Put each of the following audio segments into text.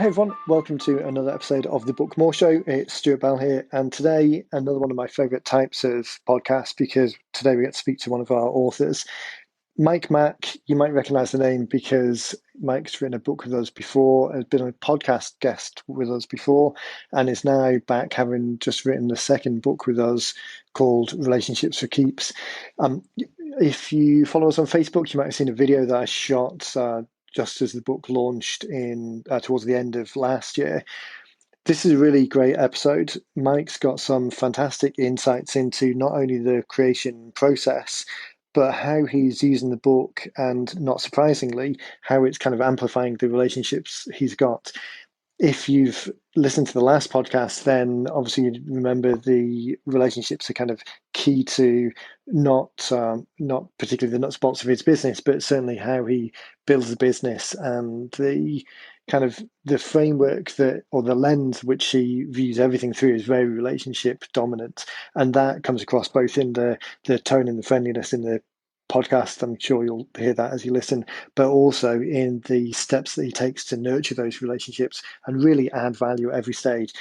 everyone, welcome to another episode of the Book More Show. It's Stuart Bell here, and today another one of my favourite types of podcasts because today we get to speak to one of our authors. Mack, you might recognise the name because Mike's written a book with us before, has been a podcast guest with us before, and is now back having just written the second book with us called Relationships for Keeps. If you follow us on Facebook, you might have seen a video that I shot just as the book launched in towards the end of last year. This is a really great episode. Mike's got some fantastic insights into not only the creation process, but how he's using the book and, not surprisingly, how it's kind of amplifying the relationships he's got. If you've listened to the last podcast, then obviously you remember the relationships are kind of key to not particularly the nuts and bolts of his business, but certainly how he builds the business and the kind of the framework that, or the lens which he views everything through, is very relationship dominant, and that comes across both in the tone and the friendliness in the podcast. I'm sure you'll hear that as you listen, but also in the steps that he takes to nurture those relationships and really add value at every stage.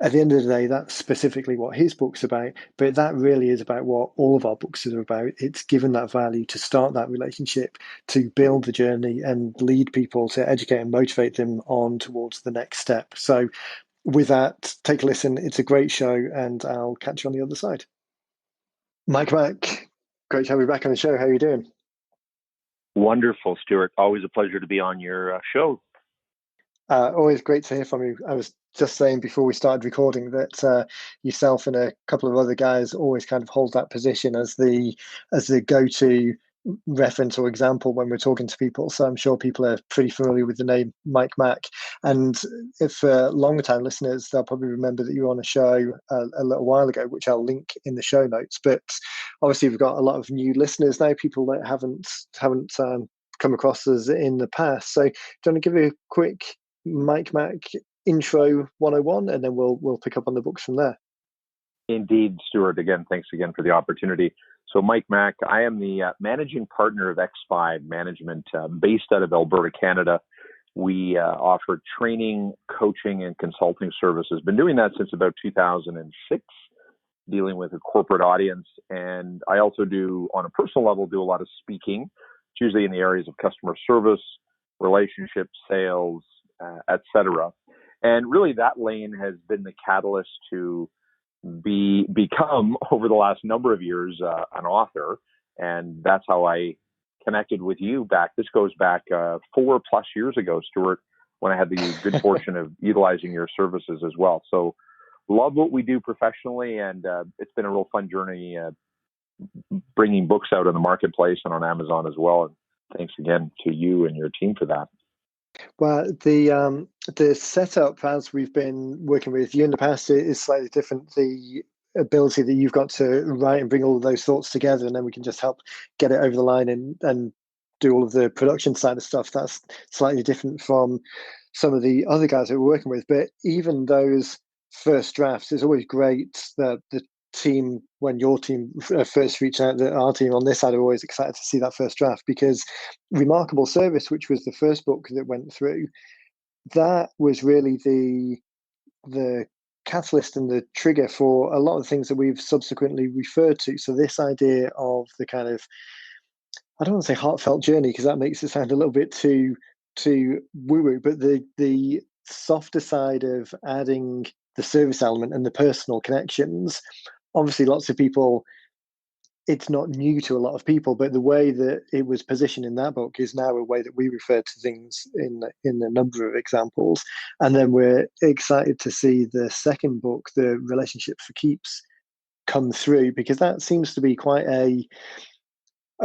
At the end of the day, that's specifically what his book's about, but that really is about what all of our books are about. It's given that value to start that relationship, to build the journey and lead people, to educate and motivate them on towards the next step. So with that, take a listen. It's a great show, and I'll catch you on the other side. Mack, great to have you back on the show. How are you doing? Wonderful, Stuart. Always a pleasure to be on your show. Always great to hear from you. I was just saying before we started recording that yourself and a couple of other guys always kind of hold that position as the go-to reference or example when we're talking to people. So I'm sure people are pretty familiar with the name Mack. And if longer time listeners, they'll probably remember that you were on a show a little while ago, which I'll link in the show notes. But obviously we've got a lot of new listeners now, people that haven't come across us in the past. So do you want to give a quick Mack intro 101, and then we'll pick up on the books from there? Indeed, Stuart. Again, thanks again for the opportunity. So Mack, I am the managing partner of X5 Management, based out of Alberta, Canada. We offer training, coaching, and consulting services. Been doing that since about 2006, dealing with a corporate audience. And I also do, on a personal level, do a lot of speaking. It's usually in the areas of customer service, relationships, sales, etc. And really that lane has been the catalyst to become, over the last number of years, an author. And that's how I connected with you back. This goes back 4+ years ago, Stuart, when I had the good fortune of utilizing your services as well. So love what we do professionally, and it's been a real fun journey bringing books out in the marketplace and on Amazon as well. And thanks again to you and your team for that. Well, the setup, as we've been working with you in the past, is slightly different. The ability that you've got to write and bring all of those thoughts together, and then we can just help get it over the line and do all of the production side of stuff. That's slightly different from some of the other guys that we're working with. But even those first drafts, it's always great that the team, when your team first reached out, that our team on this side are always excited to see that first draft, because Remarkable Service, which was the first book that went through, that was really the catalyst and the trigger for a lot of the things that we've subsequently referred to. So this idea of the kind of, I don't want to say heartfelt journey, because that makes it sound a little bit too woo-woo, but the softer side of adding the service element and the personal connections. Obviously, lots of people, it's not new to a lot of people, but the way that it was positioned in that book is now a way that we refer to things in a number of examples. And then we're excited to see the second book, the Relationships for Keeps, come through, because that seems to be quite a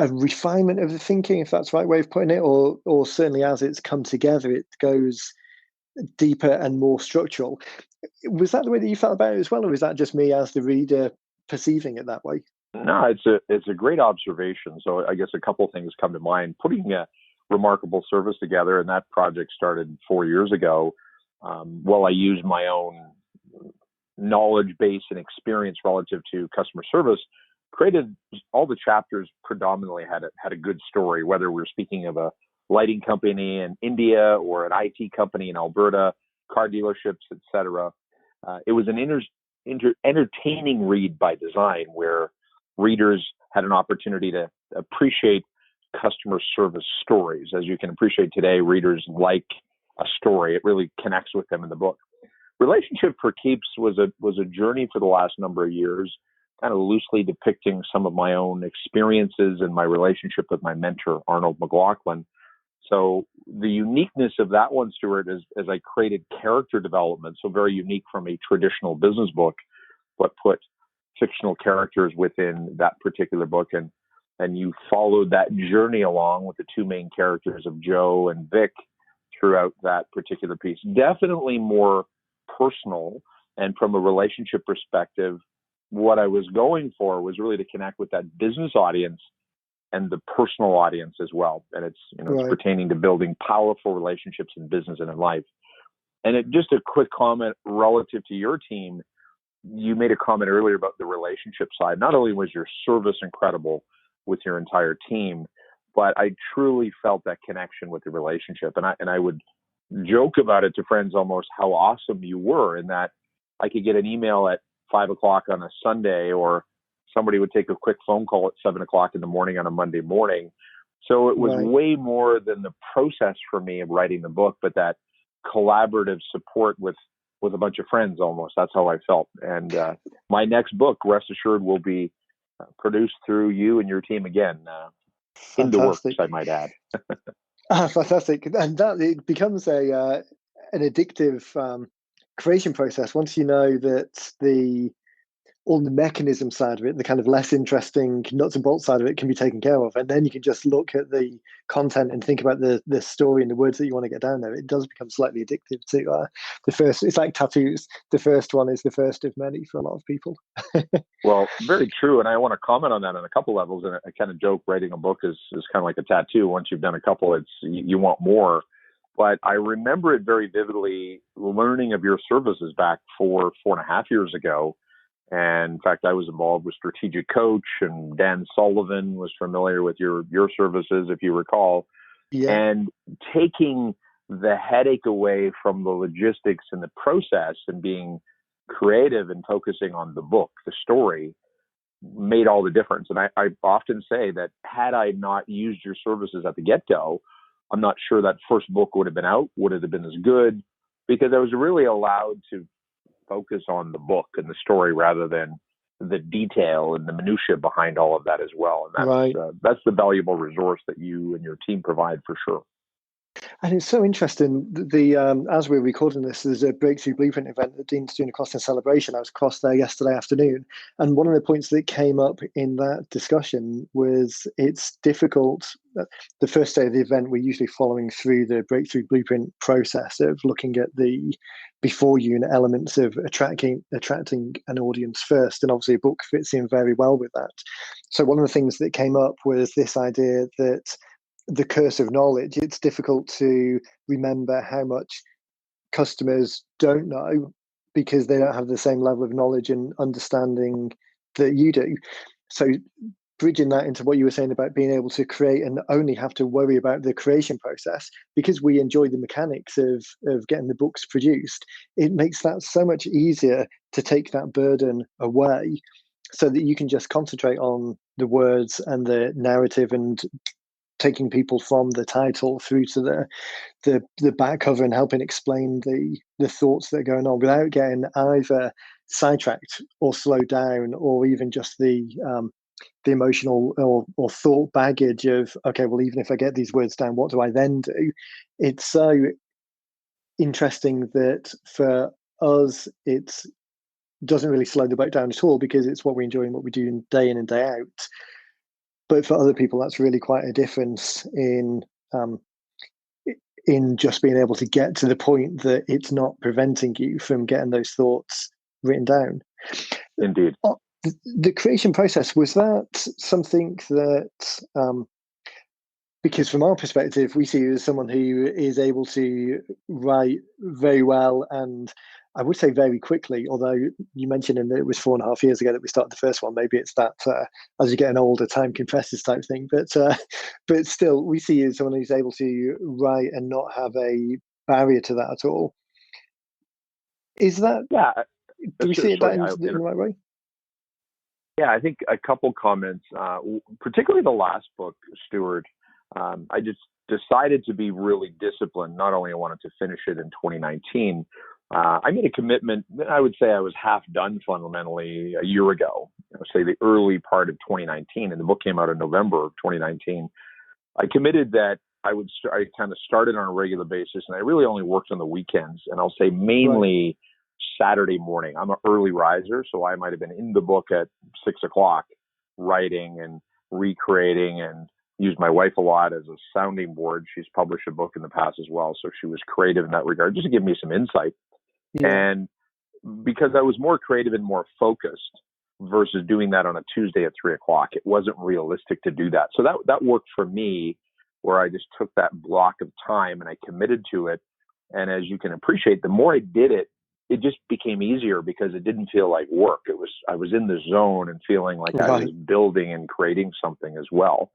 refinement of the thinking, if that's the right way of putting it, or certainly as it's come together, it goes deeper and more structural. Was that the way that you felt about it as well, or is that just me as the reader perceiving it that way? No, it's a great observation. So I guess a couple of things come to mind. Putting a Remarkable Service together, and that project started 4 years ago. Well, I used my own knowledge base and experience relative to customer service, created all the chapters predominantly had a good story, whether we're speaking of a lighting company in India or an IT company in Alberta. car dealerships, etc. It was an entertaining read by design, where readers had an opportunity to appreciate customer service stories. As you can appreciate today, readers like a story. It really connects with them in the book. Relationship for Keeps was a journey for the last number of years, kind of loosely depicting some of my own experiences and my relationship with my mentor, Arnold McLaughlin. So the uniqueness of that one, Stuart, is as I created character development, so very unique from a traditional business book, but put fictional characters within that particular book, and you followed that journey along with the two main characters of Joe and Vic throughout that particular piece. Definitely more personal, and from a relationship perspective, what I was going for was really to connect with that business audience and the personal audience as well. And it's, it's pertaining to building powerful relationships in business and in life. And just a quick comment relative to your team. You made a comment earlier about the relationship side. Not only was your service incredible with your entire team, but I truly felt that connection with the relationship. And I would joke about it to friends almost how awesome you were, in that I could get an email at 5 o'clock on a Sunday, or somebody would take a quick phone call at 7 o'clock in the morning on a Monday morning. So it was way more than the process for me of writing the book, but that collaborative support with a bunch of friends almost. That's how I felt. And my next book, rest assured, will be produced through you and your team again. In the works, I might add. Fantastic. And that it becomes an addictive creation process once you know that all the mechanism side of it, the kind of less interesting nuts and bolts side of it, can be taken care of. And then you can just look at the content and think about the story and the words that you want to get down there. It does become slightly addictive to the first. It's like tattoos. The first one is the first of many for a lot of people. Well, very true. And I want to comment on that on a couple levels. And I kind of joke, writing a book is kind of like a tattoo. Once you've done a couple, you want more. But I remember it very vividly, learning of your services back 4.5 years ago. And in fact, I was involved with Strategic Coach, and Dan Sullivan was familiar with your services, if you recall. Yeah. And taking the headache away from the logistics and the process, and being creative and focusing on the book, the story, made all the difference. And I often say that had I not used your services at the get-go, I'm not sure that first book would have been out, would it have been as good, because I was really allowed to focus on the book and the story rather than the detail and the minutia behind all of that as well. And that's the valuable resource that you and your team provide, for sure. And it's so interesting. As we're recording this, there's a Breakthrough Blueprint event that Dean's doing across in Celebration. I was across there yesterday afternoon, and one of the points that came up in that discussion was it's difficult. The first day of the event, we're usually following through the Breakthrough Blueprint process of looking at the before unit elements of attracting an audience first, and obviously a book fits in very well with that. So one of the things that came up was this idea that the curse of knowledge. It's difficult to remember how much customers don't know because they don't have the same level of knowledge and understanding that you do. So bridging that into what you were saying about being able to create and only have to worry about the creation process, because we enjoy the mechanics of getting the books produced, it makes that so much easier to take that burden away so that you can just concentrate on the words and the narrative and taking people from the title through to the back cover and helping explain the thoughts that are going on without getting either sidetracked or slowed down, or even just the emotional or thought baggage of, okay, well, even if I get these words down, what do I then do? It's so interesting that for us, it doesn't really slow the boat down at all, because it's what we enjoy and what we do day in and day out. But for other people, that's really quite a difference in just being able to get to the point that it's not preventing you from getting those thoughts written down. Indeed. The creation process, was that something that, because from our perspective, we see you as someone who is able to write very well, and I would say very quickly, although you mentioned that it was 4.5 years ago that we started the first one. Maybe it's that as you're getting older, time compresses type thing. But still, we see you as someone who's able to write and not have a barrier to that at all. Is that, Yeah, do we see it that sorry, in the right way? yeah, I think a couple comments, particularly the last book, Stuart. I just decided to be really disciplined. Not only I wanted to finish it in 2019, I made a commitment. I would say I was half done fundamentally a year ago, say the early part of 2019, and the book came out in November of 2019. I committed that I kind of started on a regular basis, and I really only worked on the weekends, and I'll say Right. mainly Saturday morning. I'm an early riser, so I might have been in the book at 6 o'clock, writing and recreating, and used my wife a lot as a sounding board. She's published a book in the past as well, so she was creative in that regard, just to give me some insight. Yeah. And because I was more creative and more focused versus doing that on a Tuesday at 3 o'clock, it wasn't realistic to do that. So that worked for me, where I just took that block of time and I committed to it. And as you can appreciate, the more I did it, it just became easier because it didn't feel like work. I was in the zone and feeling like I was building and creating something as well.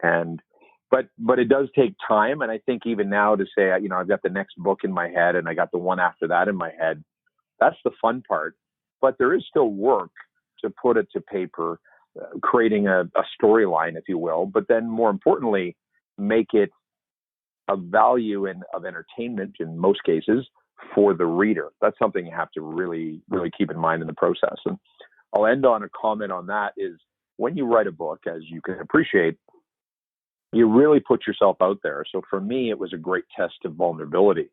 And but it does take time. And I think even now to say, I've got the next book in my head and I got the one after that in my head, that's the fun part. But there is still work to put it to paper, creating a storyline, if you will. But then more importantly, make it of value and of entertainment in most cases for the reader. That's something you have to really, really keep in mind in the process. And I'll end on a comment on that is when you write a book, as you can appreciate, you really put yourself out there. So for me, it was a great test of vulnerability.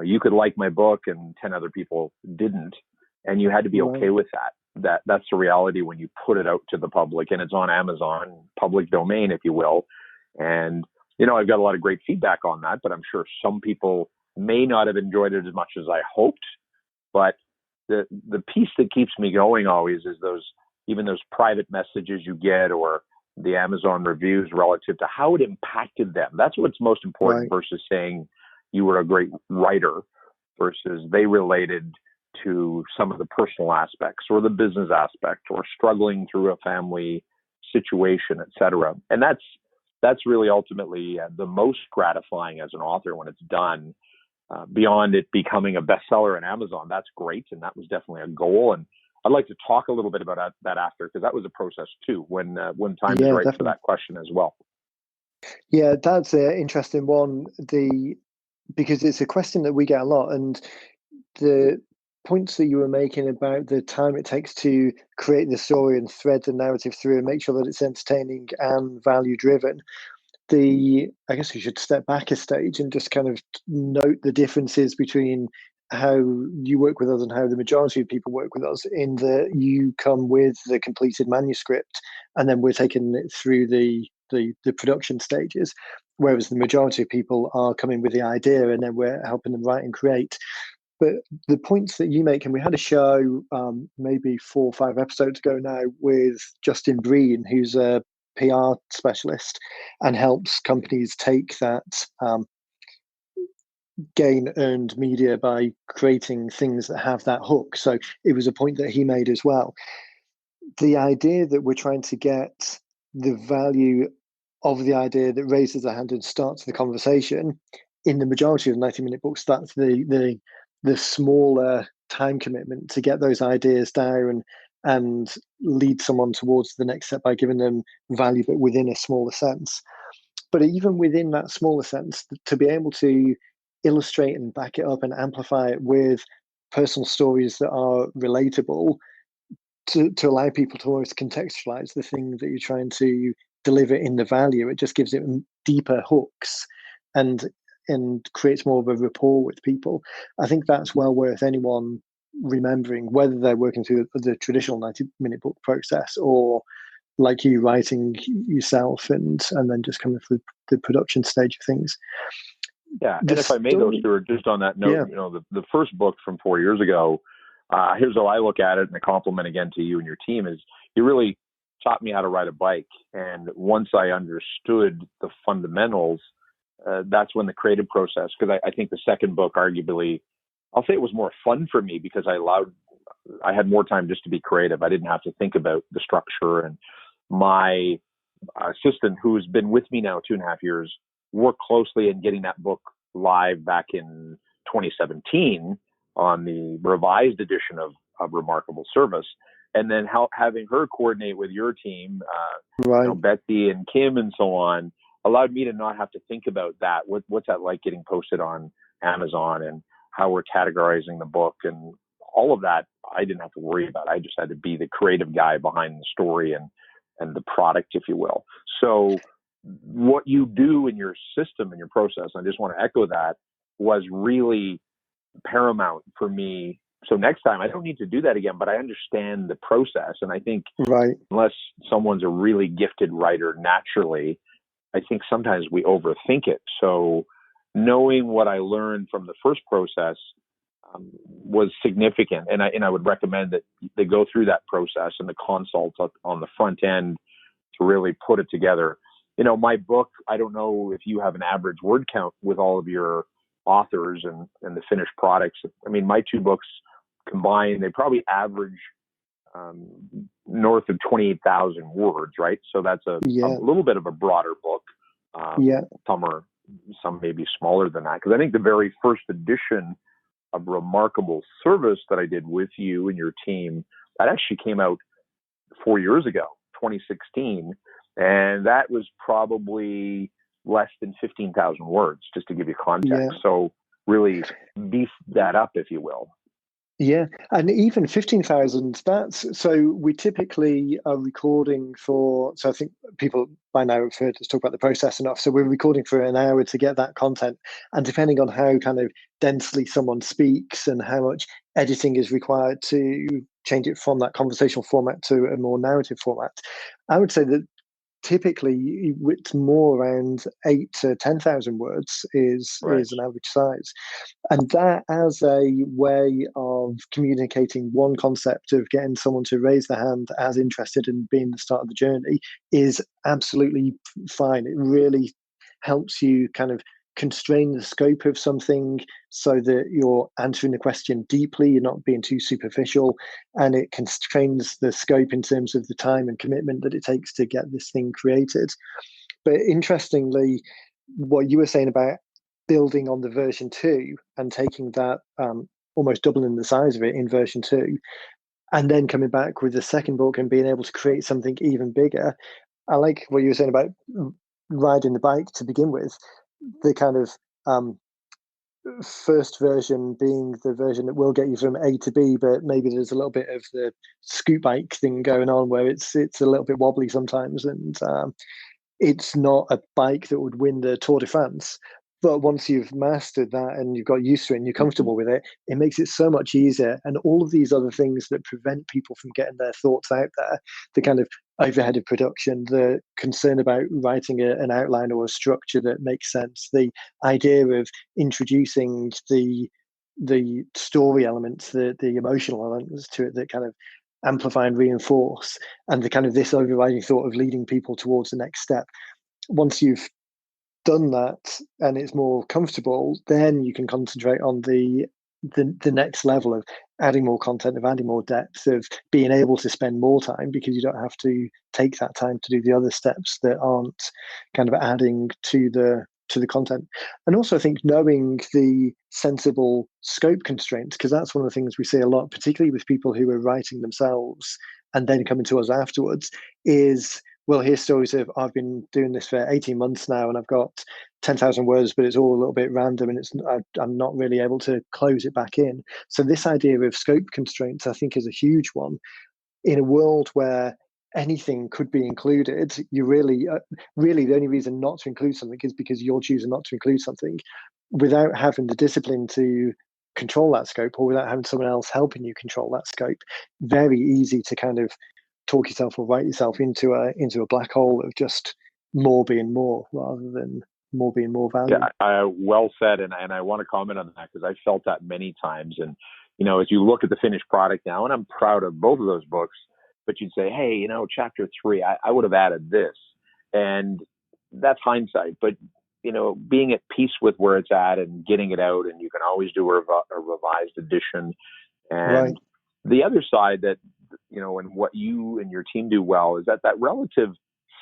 You could like my book and 10 other people didn't, and you had to be okay with that. That's the reality when you put it out to the public, and it's on Amazon, public domain, if you will. And, I've got a lot of great feedback on that, but I'm sure some people may not have enjoyed it as much as I hoped. But the piece that keeps me going always is those private messages you get, or the Amazon reviews relative to how it impacted them. That's what's most important versus saying you were a great writer, versus they related to some of the personal aspects or the business aspect or struggling through a family situation, et cetera. And that's really ultimately the most gratifying as an author when it's done. Beyond it becoming a bestseller on Amazon, that's great. And that was definitely a goal. And I'd like to talk a little bit about that after, because that was a process too, when time is right for that question as well. Yeah, that's an interesting one. Because it's a question that we get a lot, and the points that you were making about the time it takes to create the story and thread the narrative through and make sure that it's entertaining and value driven. I guess we should step back a stage and just kind of note the differences between how you work with us and how the majority of people work with us, in that you come with the completed manuscript and then we're taking it through the production stages, whereas the majority of people are coming with the idea and then we're helping them write and create. But the points that you make, and we had a show maybe 4 or 5 episodes ago now with Justin Breen, who's a PR specialist and helps companies take that gain earned media by creating things that have that hook. So it was a point that he made as well. The idea that we're trying to get the value of the idea that raises a hand and starts the conversation, in the majority of 90-minute books, that's the smaller time commitment to get those ideas down and lead someone towards the next step by giving them value, but within a smaller sense. But even within that smaller sense, to be able to illustrate and back it up and amplify it with personal stories that are relatable, to allow people to always contextualize the thing that you're trying to deliver in the value, it just gives it deeper hooks and creates more of a rapport with people. I think that's well worth anyone remembering, whether they're working through the traditional 90-minute book process or like you writing yourself and then just coming through the production stage of things. Yeah, and if I may though, Stuart, just on that note, the first book from 4 years ago, here's how I look at it, and a compliment again to you and your team, is you really taught me how to ride a bike. And once I understood the fundamentals, that's when the creative process, because I think the second book, arguably, I'll say it was more fun for me because I had more time just to be creative. I didn't have to think about the structure. And my assistant, who's been with me now 2.5 years, worked closely in getting that book live back in 2017 on the revised edition of Remarkable Service. And then having her coordinate with your team, Right. Betsy and Kim and so on, allowed me to not have to think about that. What's that like getting posted on Amazon, and how we're categorizing the book and all of that. I didn't have to worry about. I just had to be the creative guy behind the story and the product, if you will. So what you do in your system and your process, I just want to echo that, was really paramount for me. So next time I don't need to do that again, but I understand the process. And I think Right. unless someone's a really gifted writer naturally, I think sometimes we overthink it. So knowing what I learned from the first process was significant. And I would recommend that they go through that process and the consults on the front end to really put it together. My book, I don't know if you have an average word count with all of your authors and the finished products. I mean, my two books combined, they probably average north of 28,000 words, right? So that's a little bit of a broader book. Some may be smaller than that, because I think the very first edition of Remarkable Service that I did with you and your team, that actually came out 4 years ago, 2016. And that was probably less than 15,000 words, just to give you context. Yeah. So really beef that up, if you will. Yeah, and even 15,000, so we typically are recording for, so I think people by now have heard us talk about the process enough. So we're recording for an hour to get that content. And depending on how kind of densely someone speaks and how much editing is required to change it from that conversational format to a more narrative format, I would say that typically it's more around 8 to 10,000 words is an average size. And that, as a way of communicating one concept of getting someone to raise their hand as interested in being the start of the journey, is absolutely fine. It really helps you kind of constrain the scope of something so that you're answering the question deeply, you're not being too superficial, and it constrains the scope in terms of the time and commitment that it takes to get this thing created. But interestingly, what you were saying about building on the version 2 and taking that, almost doubling the size of it in version 2, and then coming back with the second book and being able to create something even bigger. I like what you were saying about riding the bike to begin with. The kind of first version being the version that will get you from A to B, but maybe there's a little bit of the scoot bike thing going on where it's a little bit wobbly sometimes, and it's not a bike that would win the Tour de France. But once you've mastered that and you've got used to it and you're comfortable with it, it makes it so much easier. And all of these other things that prevent people from getting their thoughts out there, the kind of overhead of production, the concern about writing an outline or a structure that makes sense, the idea of introducing the story elements, the emotional elements to it that kind of amplify and reinforce, and the kind of this overriding thought of leading people towards the next step. Once you've done that and it's more comfortable, then you can concentrate on the next level of adding more content, of adding more depth, of being able to spend more time, because you don't have to take that time to do the other steps that aren't kind of adding to the content. And also, I think knowing the sensible scope constraints, because that's one of the things we see a lot, particularly with people who are writing themselves and then coming to us afterwards, is, we'll hear stories of, I've been doing this for 18 months now and I've got 10,000 words, but it's all a little bit random and I'm not really able to close it back in. So this idea of scope constraints, I think, is a huge one. In a world where anything could be included, you really the only reason not to include something is because you're choosing not to include something, without having the discipline to control that scope, or without having someone else helping you control that scope. Very easy to kind of talk yourself or write yourself into a black hole of just more being more, rather than more being more value. Yeah, well said, and I want to comment on that, because I felt that many times. And as you look at the finished product now, and I'm proud of both of those books, but you'd say, hey, chapter 3, I would have added this, and that's hindsight. But being at peace with where it's at and getting it out, and you can always do a revised edition. And right. The other side that, and what you and your team do well, is that relative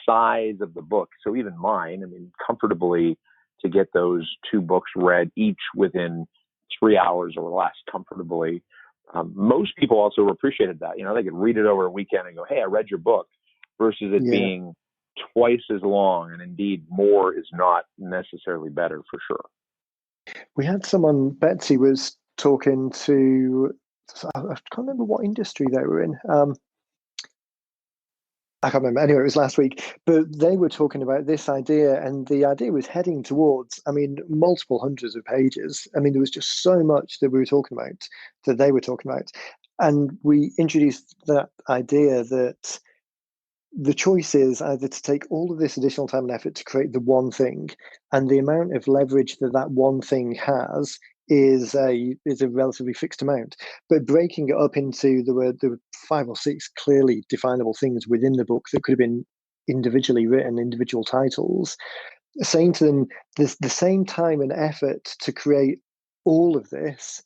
size of the book. So even mine, comfortably, to get those two books read each within 3 hours or less comfortably. Most people also appreciated that. They could read it over a weekend and go, hey, I read your book, versus it Yeah. being twice as long. And indeed, more is not necessarily better, for sure. We had someone, Betsy was talking to, I can't remember what industry they were in. I can't remember. Anyway, it was last week, but they were talking about this idea, and the idea was heading towards, multiple hundreds of pages. There was just so much that we were talking about, that they were talking about. And we introduced that idea that the choice is either to take all of this additional time and effort to create the one thing, and the amount of leverage that that one thing has is a relatively fixed amount. But breaking it up into there were 5 or 6 clearly definable things within the book that could have been individually written, individual titles, saying to them the same time and effort to create all of this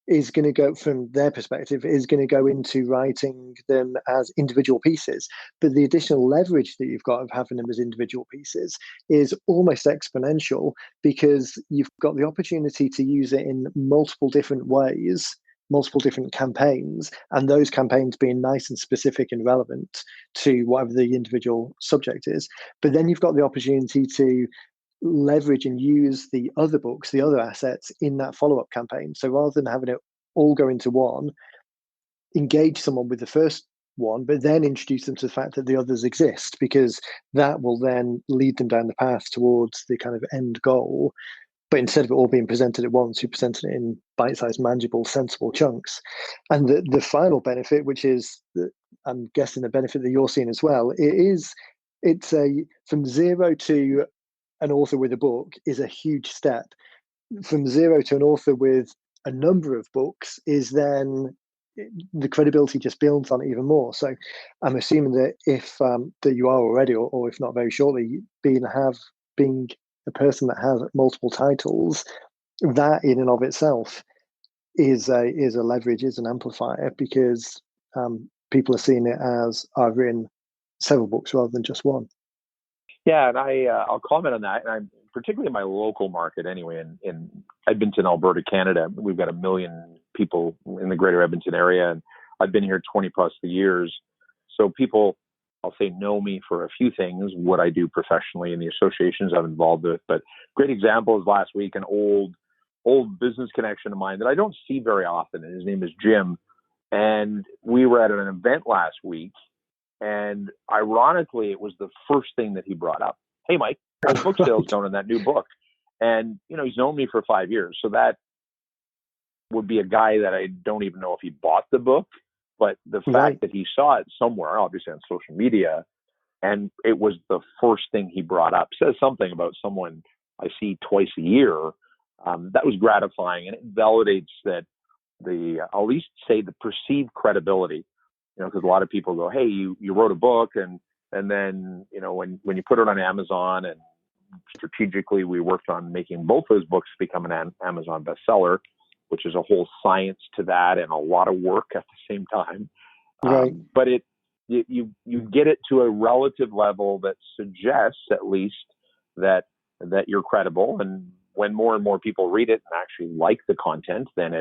is going to go, from their perspective, is going to go into writing them as individual pieces. But the additional leverage that you've got of having them as individual pieces is almost exponential, because you've got the opportunity to use it in multiple different ways, multiple different campaigns, and those campaigns being nice and specific and relevant to whatever the individual subject is. But then you've got the opportunity to leverage and use the other books, the other assets in that follow-up campaign. So rather than having it all go into one, engage someone with the first one, but then introduce them to the fact that the others exist, because that will then lead them down the path towards the kind of end goal. But instead of it all being presented at once, you presented it in bite-sized, manageable, sensible chunks. And the final benefit, which is, I'm guessing the benefit that you're seeing as well, it's a from zero to an author with a book is a huge step. From zero to an author with a number of books is then the credibility just builds on it even more. So I'm assuming that if that you are already, or if not very shortly, being a person that has multiple titles, that in and of itself is a leverage, is an amplifier, because people are seeing it as I've written several books rather than just one. Yeah, and I'll comment on that. And I'm particularly in my local market anyway, in Edmonton, Alberta, Canada. We've got 1 million people in the greater Edmonton area, and I've been here 20 plus years. So people, I'll say, know me for a few things, what I do professionally and the associations I'm involved with. But great example is last week, an old business connection of mine that I don't see very often, and his name is Jim. And we were at an event last week, and ironically, it was the first thing that he brought up. Hey, Mike, how's book sales going in that new book? And, he's known me for 5 years. So that would be a guy that I don't even know if he bought the book, but the fact that he saw it somewhere, obviously on social media, and it was the first thing he brought up, says something about someone I see twice a year. That was gratifying, and it validates that I'll at least say the perceived credibility. Because a lot of people go, hey, you wrote a book, and then, when you put it on Amazon, and strategically we worked on making both those books become an Amazon bestseller, which is a whole science to that and a lot of work at the same time. Right. But you get it to a relative level that suggests at least that you're credible. And when more and more people read it and actually like the content, then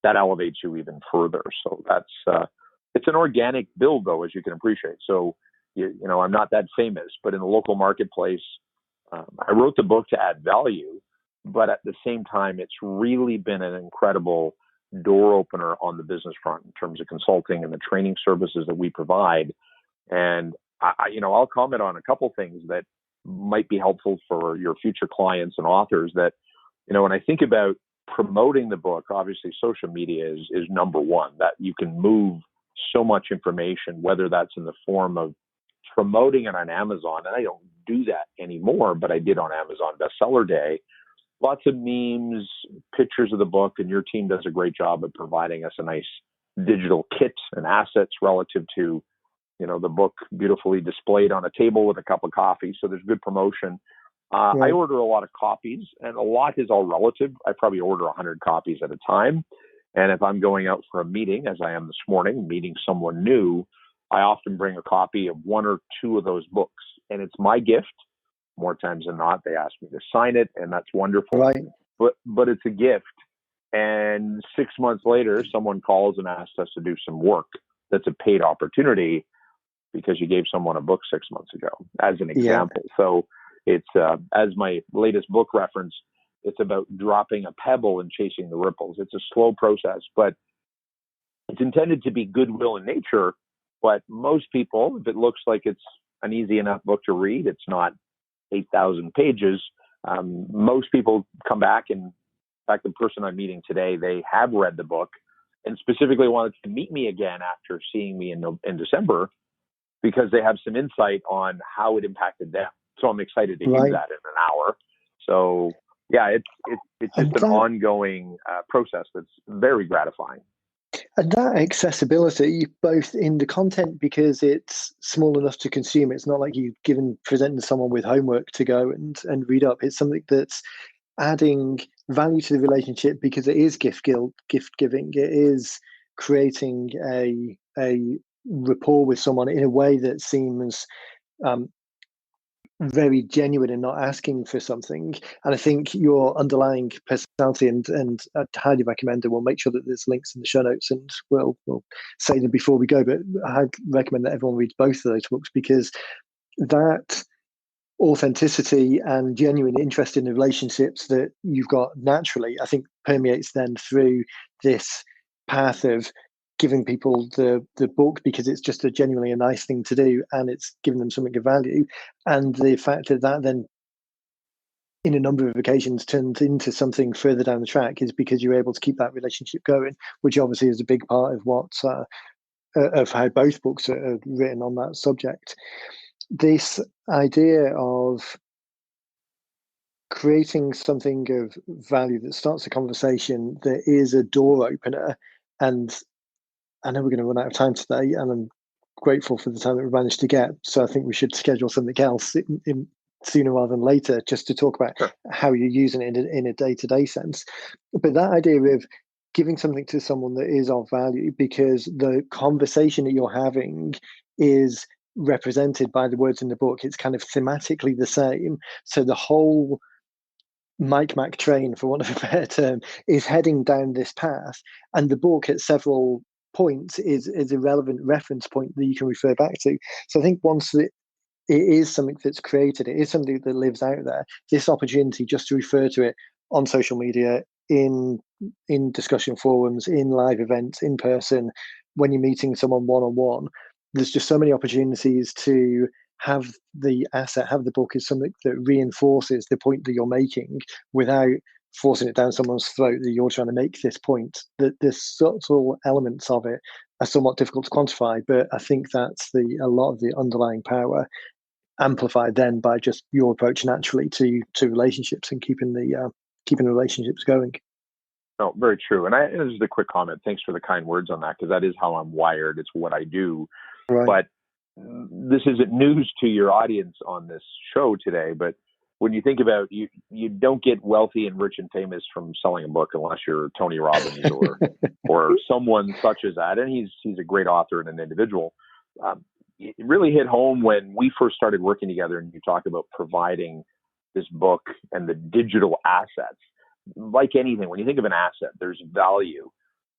that elevates you even further. So that's, it's an organic build, though, as you can appreciate. So, I'm not that famous, but in the local marketplace, I wrote the book to add value, but at the same time, it's really been an incredible door opener on the business front in terms of consulting and the training services that we provide. And I'll comment on a couple things that might be helpful for your future clients and authors. That, when I think about promoting the book, obviously social media is number one. That you can move so much information, whether that's in the form of promoting it on Amazon, and I don't do that anymore, but I did on Amazon Bestseller Day. Lots of memes, pictures of the book, and your team does a great job of providing us a nice digital kit and assets relative to, the book beautifully displayed on a table with a cup of coffee. So there's good promotion. Right. I order a lot of copies, and a lot is all relative. I probably order 100 copies at a time. And if I'm going out for a meeting, as I am this morning, meeting someone new, I often bring a copy of 1 or 2 of those books. And it's my gift. More times than not, they ask me to sign it, and that's wonderful. Right. But it's a gift. And 6 months later, someone calls and asks us to do some work that's a paid opportunity because you gave someone a book 6 months ago, as an example. Yeah. So it's, as my latest book reference, it's about dropping a pebble and chasing the ripples. It's a slow process, but it's intended to be goodwill in nature. But most people, if it looks like it's an easy enough book to read, it's not 8,000 pages. Most people come back, and in fact, the person I'm meeting today, they have read the book and specifically wanted to meet me again after seeing me in December, because they have some insight on how it impacted them. So I'm excited to use that in an hour. So yeah, it's just an ongoing process that's very gratifying. And that accessibility, both in the content, because it's small enough to consume, it's not like you've presenting someone with homework to go and read up. It's something that's adding value to the relationship because it is gift giving. It is creating a rapport with someone in a way that seems very genuine and not asking for something. And I think your underlying personality, and I'd highly recommend it. We'll make sure that there's links in the show notes, and we'll say them before we go, but I'd recommend that everyone reads both of those books, because that authenticity and genuine interest in the relationships that you've got naturally, I think, permeates then through this path of giving people the book because it's just genuinely a nice thing to do, and it's giving them something of value. And the fact that then in a number of occasions turns into something further down the track is because you're able to keep that relationship going, which obviously is a big part of what of how both books are written on that subject. This idea of creating something of value that starts a conversation, that is a door opener. And I know we're going to run out of time today, and I'm grateful for the time that we managed to get. So I think we should schedule something else in sooner rather than later, just to talk about how you're using it in a day-to-day sense. But that idea of giving something to someone that is of value, because the conversation that you're having is represented by the words in the book. It's kind of thematically the same. So the whole Mack train, for want of a better term, is heading down this path, and the book at several points is a relevant reference point that you can refer back to. So I think once it is something that's created, it is something that lives out there, this opportunity just to refer to it on social media, in discussion forums, in live events, in person, when you're meeting someone one-on-one, there's just so many opportunities to have the asset, have the book as something that reinforces the point that you're making without forcing it down someone's throat that you're trying to make this point. That the subtle elements of it are somewhat difficult to quantify, but I think that's a lot of the underlying power, amplified then by just your approach naturally to relationships and keeping the relationships going. No, very true. And this is a quick comment. Thanks for the kind words on that, because that is how I'm wired. It's what I do. Right. But this isn't news to your audience on this show today, but when you think about you don't get wealthy and rich and famous from selling a book unless you're Tony Robbins or someone such as that. And he's a great author and an individual. It really hit home when we first started working together, and you talk about providing this book and the digital assets. Like anything, when you think of an asset, there's value,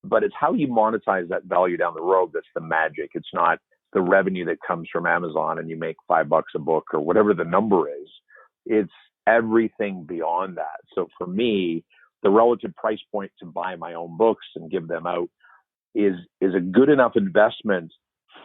but it's how you monetize that value down the road that's the magic. It's not the revenue that comes from Amazon and you make $5 a book or whatever the number is. It's everything beyond that. So for me, the relative price point to buy my own books and give them out is a good enough investment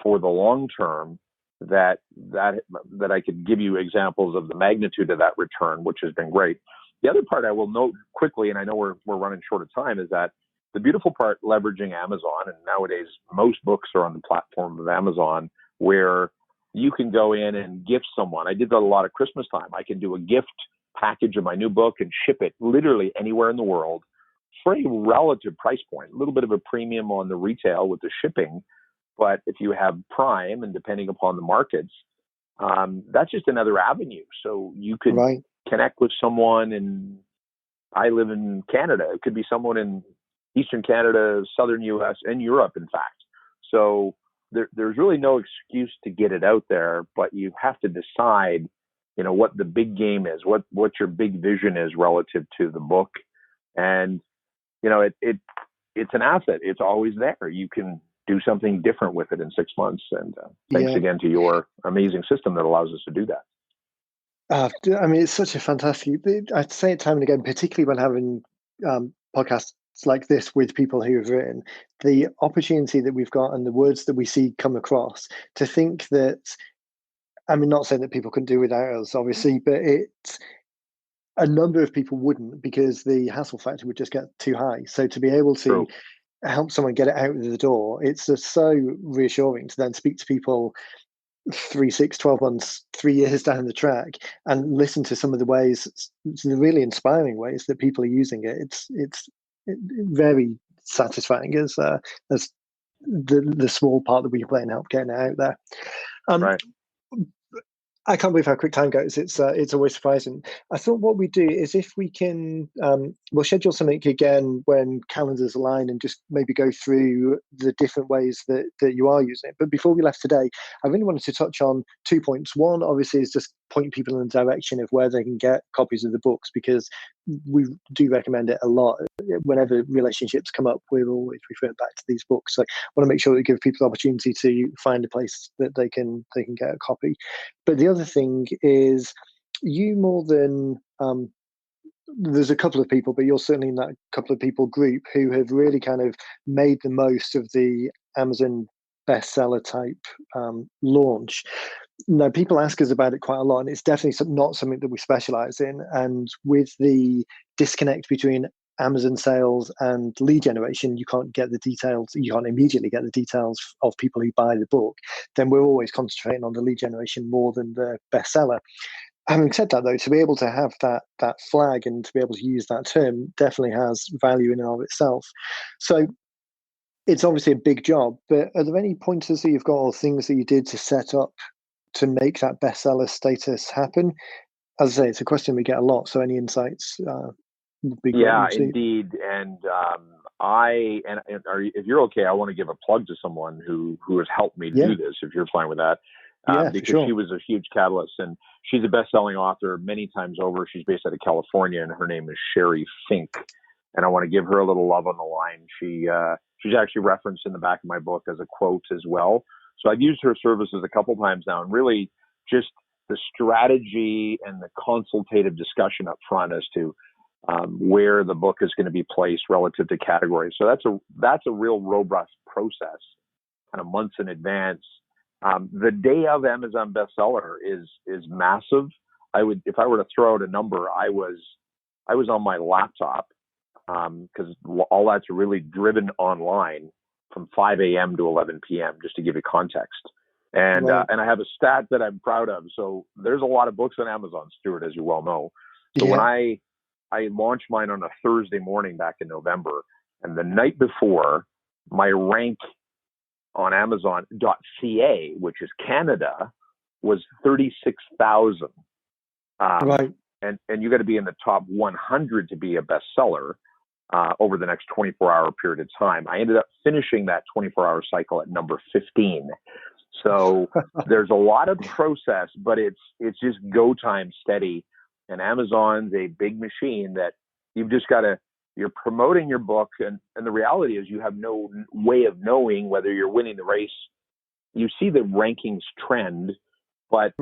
for the long term that I could give you examples of the magnitude of that return, which has been great. The other part I will note quickly, and I know we're running short of time, is that the beautiful part leveraging Amazon, and nowadays most books are on the platform of Amazon, where you can go in and gift someone. I did that a lot at Christmas time. I can do a gift package of my new book and ship it literally anywhere in the world for a relative price point, a little bit of a premium on the retail with the shipping. But if you have Prime, and depending upon the markets, that's just another avenue. So you could connect with someone, and I live in Canada. It could be someone in Eastern Canada, Southern US, and Europe, in fact. So there's really no excuse to get it out there, but you have to decide, what the big game is, what your big vision is relative to the book. And it's an asset. It's always there. You can do something different with it in 6 months. And thanks again to your amazing system that allows us to do that. I mean, it's such a fantastic. I say it time and again, particularly when having podcasts like this with people who have written, the opportunity that we've got and the words that we see come across. To think that, I mean, not saying that people couldn't do without us, obviously, but it's a number of people wouldn't, because the hassle factor would just get too high. So to be able to help someone get it out of the door, it's just so reassuring to then speak to people 3, 6, 12 months, 3 years down the track and listen to some of the ways, the really inspiring ways that people are using it. It's very satisfying as the small part that we can play and help getting it out there. Right. I can't believe how quick time goes. It's always surprising. I thought what we do is, if we can, we'll schedule something again when calendars align and just maybe go through the different ways that you are using it. But before we left today, I really wanted to touch on 2 points. One, obviously, is just point people in the direction of where they can get copies of the books, because we do recommend it a lot. Whenever relationships come up, we're always referring back to these books. So I want to make sure that we give people the opportunity to find a place that they can get a copy. But the other thing is, you more than there's a couple of people, but you're certainly in that couple of people group who have really kind of made the most of the Amazon bestseller type launch. Now, people ask us about it quite a lot, and it's definitely not something that we specialize in. And with the disconnect between Amazon sales and lead generation, you can't get the details, you can't immediately get the details of people who buy the book. Then we're always concentrating on the lead generation more than the bestseller. Having said that, though, to be able to have that flag and to be able to use that term definitely has value in and of itself. So it's obviously a big job, but are there any pointers that you've got, or things that you did to set up to make that bestseller status happen? As I say, it's a question we get a lot, so any insights would be great. Yeah, indeed. And if you're okay, I want to give a plug to someone who has helped me do this, if you're fine with that. Because she was a huge catalyst, and she's a best-selling author many times over. She's based out of California, and her name is Sherry Fink. And I want to give her a little love on the line. She's actually referenced in the back of my book as a quote as well. So I've used her services a couple times now, and really just the strategy and the consultative discussion up front as to where the book is going to be placed relative to categories. So that's a real robust process, kind of months in advance. The day of Amazon bestseller is massive. If I were to throw out a number, I was on my laptop, because all that's really driven online from 5 a.m. to 11 p.m., just to give you context. And and I have a stat that I'm proud of. So there's a lot of books on Amazon, Stuart, as you well know. So when I launched mine on a Thursday morning back in November, and the night before, my rank on Amazon.ca, which is Canada, was 36,000. And you got to be in the top 100 to be a bestseller over the next 24-hour period of time. I ended up finishing that 24-hour cycle at number 15. So there's a lot of process, but it's just go time steady. And Amazon's a big machine that you've just got to, you're promoting your book. And the reality is you have no way of knowing whether you're winning the race. You see the rankings trend, but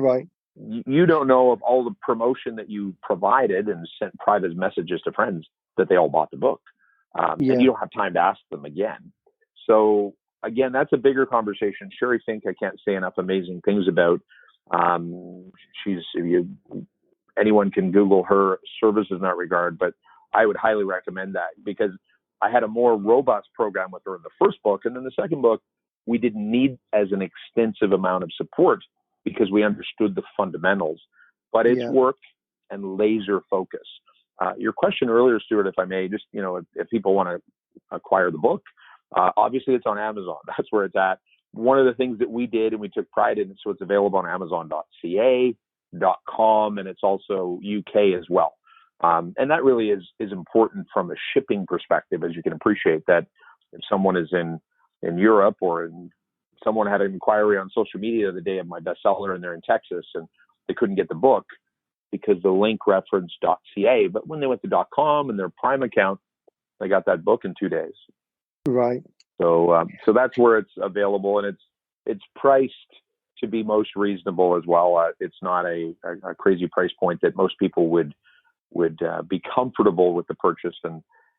you don't know of all the promotion that you provided and sent private messages to friends that they all bought the book. And you don't have time to ask them again. So again, that's a bigger conversation. Sherry Fink, I can't say enough amazing things about. Anyone can Google her services in that regard, but I would highly recommend that, because I had a more robust program with her in the first book. And then the second book, we didn't need as an extensive amount of support because we understood the fundamentals, but it's work and laser focus. Your question earlier, Stuart, if I may, just, if people want to acquire the book, obviously it's on Amazon. That's where it's at. One of the things that we did, and we took pride in it, so it's available on Amazon.ca, .com, and it's also UK as well. And that really is important from a shipping perspective, as you can appreciate, that if someone is in Europe, or someone had an inquiry on social media the day of my bestseller and they're in Texas and they couldn't get the book because the link referenced .ca, but when they went to .com and their Prime account, I got that book in 2 days. Right. So that's where it's available, and it's priced to be most reasonable as well. It's not a crazy price point that most people would be comfortable with the purchase,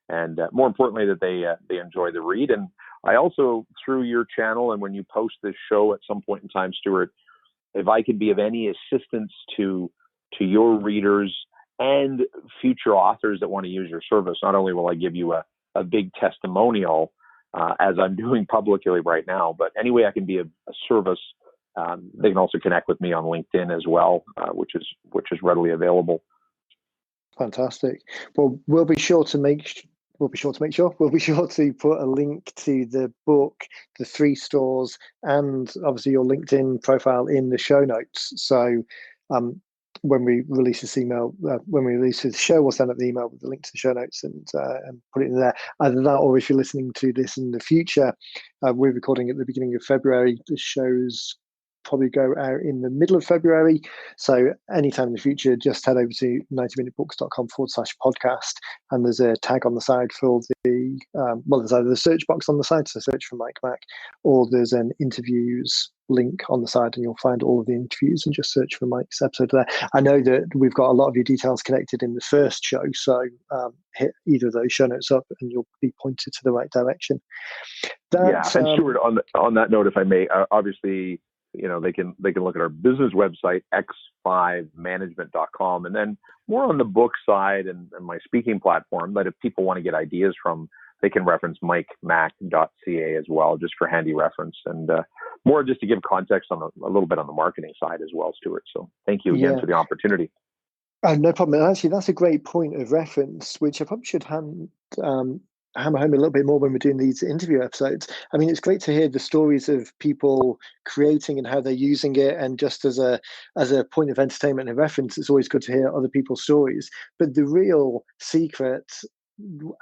and more importantly that they enjoy the read. And I also, through your channel and when you post this show at some point in time, Stuart, if I could be of any assistance to your readers and future authors that want to use your service, not only will I give you a big testimonial as I'm doing publicly right now, but any way I can be a service, they can also connect with me on LinkedIn as well, which is readily available. Fantastic. Well, we'll be sure to put a link to the book, the 3 stores, and obviously your LinkedIn profile in the show notes. So when we release this show, we'll send up the email with the link to the show notes and put it in there. Either that, or if you're listening to this in the future, we're recording at the beginning of February. The show's probably go out in the middle of February. So anytime in the future, just head over to 90minutebooks.com/podcast. And there's a tag on the side for the, there's either the search box on the side, so search for Mike Mack, or there's an interviews link on the side, and you'll find all of the interviews and just search for Mike's episode there. I know that we've got a lot of your details connected in the first show, so hit either of those show notes up and you'll be pointed to the right direction. And Stuart, on that note, if I may, obviously, they can look at our business website, x5management.com, and then more on the book side and my speaking platform. But if people want to get ideas from, they can reference mikemack.ca as well, just for handy reference, and more just to give context on a little bit on the marketing side as well, Stuart. So thank you again for the opportunity. No problem. Actually, that's a great point of reference, which I probably should hammer home a little bit more when we're doing these interview episodes. I mean, it's great to hear the stories of people creating and how they're using it. And just as a point of entertainment and reference, it's always good to hear other people's stories. But the real secret,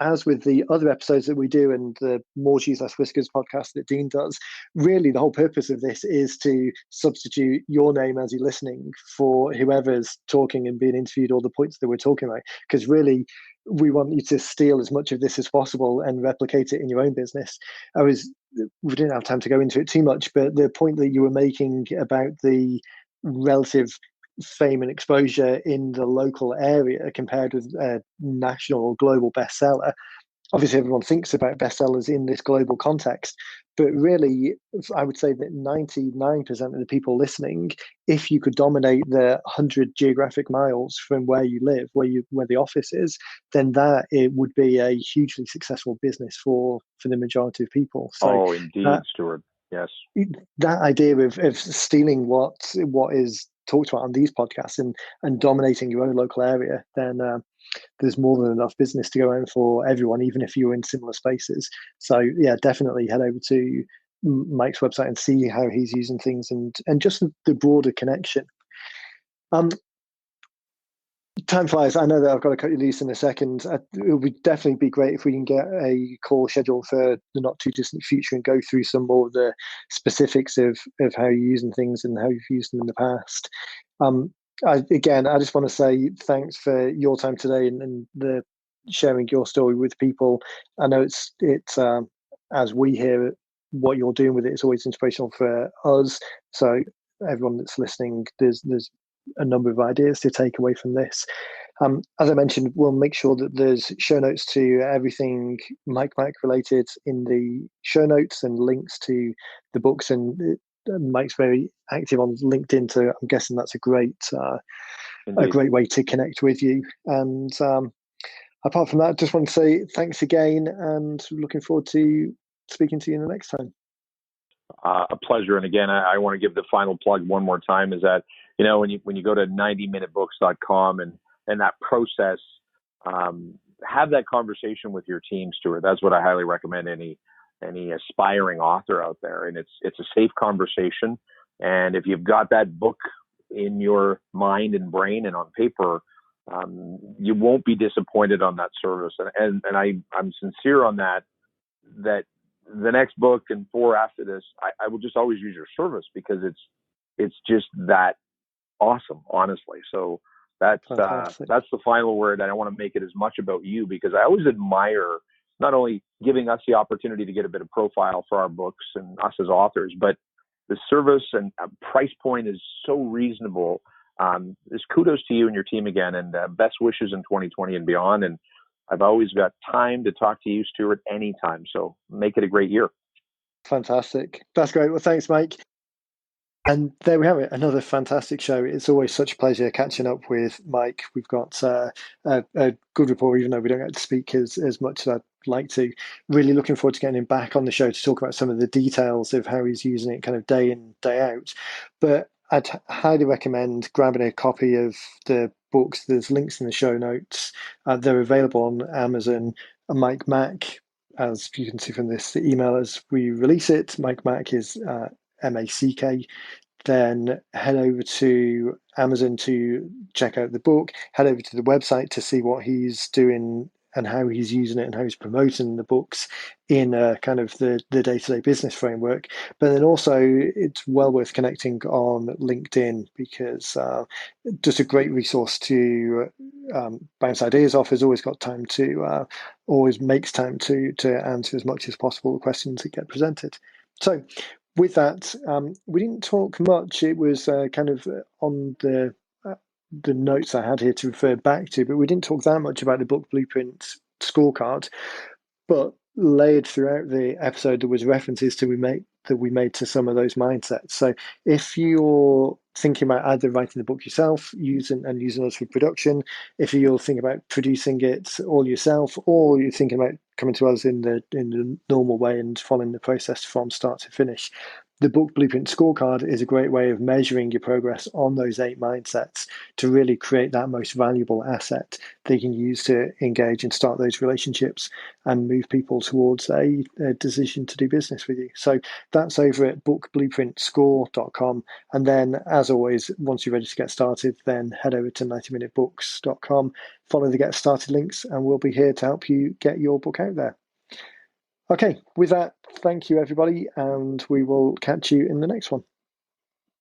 as with the other episodes that we do and the More Cheese Less Whiskers podcast that Dean does, really the whole purpose of this is to substitute your name as you're listening for whoever's talking and being interviewed, or the points that we're talking about, because really we want you to steal as much of this as possible and replicate it in your own business. We didn't have time to go into it too much, but the point that you were making about the relative fame and exposure in the local area compared with a national or global bestseller. Obviously, everyone thinks about bestsellers in this global context, but really, I would say that 99% of the people listening, if you could dominate the 100 geographic miles from where you live, where the office is, then that it would be a hugely successful business for the majority of people. So, indeed, Stuart. Yes. That idea of stealing what is talked about on these podcasts and dominating your own local area, then there's more than enough business to go around for everyone, even if you're in similar spaces. So yeah, definitely head over to Mike's website and see how he's using things and just the broader connection. Time flies. I know that I've got to cut you loose in a second. It would definitely be great if we can get a call scheduled for the not too distant future and go through some more of the specifics of how you're using things and how you've used them in the past. I just want to say thanks for your time today and the sharing your story with people. I know it's as we hear what you're doing with it, it's always inspirational for us. So everyone that's listening, there's a number of ideas to take away from this. As I mentioned, we'll make sure that there's show notes to everything Mike Mack related in the show notes and links to the books. And Mike's very active on LinkedIn, so I'm guessing that's a great way to connect with you. And apart from that, just want to say thanks again, and looking forward to speaking to you in the next time. A pleasure. And again, I want to give the final plug one more time, is that, when you go to 90minutebooks.com and that process, have that conversation with your team, Stuart. That's what I highly recommend any aspiring author out there. And it's a safe conversation. And if you've got that book in your mind and brain and on paper, you won't be disappointed on that service. And I'm sincere on that the next book and 4 after this, I will just always use your service, because it's just that awesome, honestly. So that's the final word. I don't want to make it as much about you, because I always admire not only giving us the opportunity to get a bit of profile for our books and us as authors, but the service and price point is so reasonable. There's kudos to you and your team again, and best wishes in 2020 and beyond. And I've always got time to talk to you, Stuart, anytime. So make it a great year. Fantastic. That's great. Well, thanks, Mike. And there we have it, another fantastic show. It's always such a pleasure catching up with Mike. We've got a good rapport, even though we don't get to speak as much as I'd like to. Really looking forward to getting him back on the show to talk about some of the details of how he's using it kind of day in, day out. But I'd highly recommend grabbing a copy of the books. There's links in the show notes. They're available on Amazon. Mike Mack, as you can see from this email as we release it, Mike Mack is Mack. Then head over to Amazon to check out the book, head over to the website to see what he's doing and how he's using it and how he's promoting the books in kind of the day-to-day business framework. But then also it's well worth connecting on LinkedIn, because just a great resource to bounce ideas off. Has always got time to always makes time to answer as much as possible the questions that get presented. So with that, we didn't talk much. It was kind of on the notes I had here to refer back to, but we didn't talk that much about the book blueprint scorecard. But layered throughout the episode, there was references to we made to some of those mindsets. So if you're thinking about either writing the book yourself, using us for production, if you're thinking about producing it all yourself, or you're thinking about coming to us in the normal way and following the process from start to finish, the book blueprint scorecard is a great way of measuring your progress on those 8 mindsets to really create that most valuable asset that you can use to engage and start those relationships and move people towards a decision to do business with you. So that's over at bookblueprintscore.com. And then, as always, once you're ready to get started, then head over to 90minutebooks.com, follow the Get Started links, and we'll be here to help you get your book out there. Okay, with that, thank you, everybody, and we will catch you in the next one.